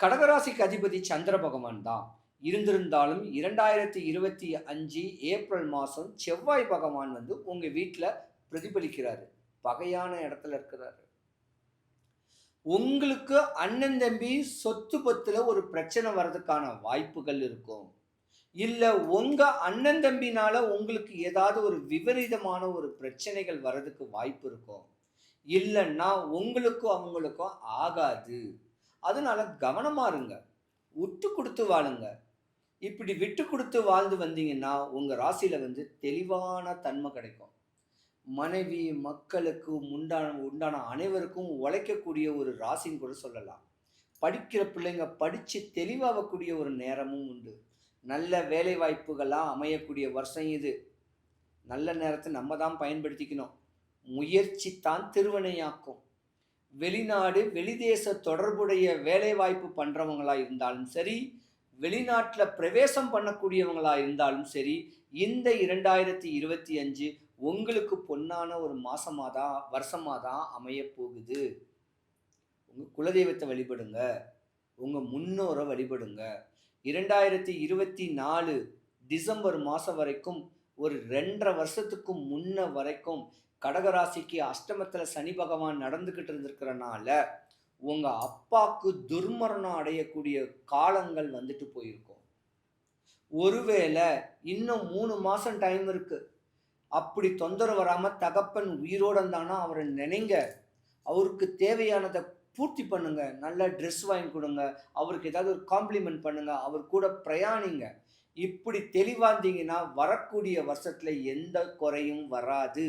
கடகராசிக்கு அதிபதி சந்திர பகவான் தான். இருந்திருந்தாலும் 2025 ஏப்ரல் மாதம் செவ்வாய் பகவான் வந்து உங்க வீட்ல பிரதிபலிக்கிறாரு. பகையான இடத்துல இருக்கிறாரு. உங்களுக்கு அண்ணன் தம்பி சொத்து பத்துல ஒரு பிரச்சனை வர்றதுக்கான வாய்ப்புகள் இருக்கும். இல்ல உங்க அண்ணன் தம்பினால உங்களுக்கு ஏதாவது ஒரு விபரீதமான ஒரு பிரச்சனைகள் வர்றதுக்கு வாய்ப்பு இருக்கும். இல்லன்னா உங்களுக்கும் அவங்களுக்கும் ஆகாது. அதனால கவனமா இருங்க. விட்டு குடுத்து வாழுங்க. இப்படி விட்டு குடுத்து வாழ்ந்து வந்தீங்கன்னா, உங்க ராசியில வந்து தெளிவான தன்மை கிடைக்கும். மனைவி, மக்களுக்கு உண்டான உண்டான அனைவருக்கும் உழைக்கக்கூடிய ஒரு ராசின்னு கூட சொல்லலாம். படிக்கிற பிள்ளைங்க படிச்சு தெளிவாகக்கூடிய ஒரு நேரமும் உண்டு. நல்ல வேலை வாய்ப்புகளா அமையக்கூடிய வருஷம் இது. நல்ல நேரத்த நம்ம தான் பயன்படுத்திக்கணும். முயற்சி தான் திருவினையாக்கும். வெளிநாடு, வெளிதேச தொடர்புடைய வேலைவாய்ப்பு பண்றவங்களா இருந்தாலும் சரி, வெளிநாட்ல பிரவேசம் பண்ணக்கூடியவங்களா இருந்தாலும் சரி, இந்த 2025 உங்களுக்கு பொன்னான ஒரு மாசமா தான், வருஷமா தான் அமையப் போகுது. உங்க குலதெய்வத்த வழிபடுங்க. உங்க முன்னோர வழிபடுங்க. 2024 டிசம்பர் மாசம் வரைக்கும் ஒரு 2 1/2 வருஷத்துக்கு முன்ன வரைக்கும் கடகராசிக்கு அஷ்டமத்துல சனி பகவான் நடந்துகிட்டு இருந்திருக்கிறனால, உங்க அப்பாக்கு துர்மரணம் அடையக்கூடிய காலங்கள் வந்துட்டு போயிருக்கும். ஒருவேளை இன்னும் 3 மாசம் டைம் இருக்கு. அப்படி தொந்தரவு வராம தகப்பன் உயிரோட இருந்தான்னா அவர நினைங்க. அவருக்கு தேவையானத பூர்த்தி பண்ணுங்க. நல்ல ட்ரெஸ் வாங்கி குடுங்க. அவருக்கு ஏதாவது ஒரு காம்ப்ளிமெண்ட் பண்ணுங்க. அவர் கூட பிரயாணிங்க. இப்படி தெளிவா இருந்தீங்கன்னா, வரக்கூடிய வருஷத்துல எந்த குறையும் வராது.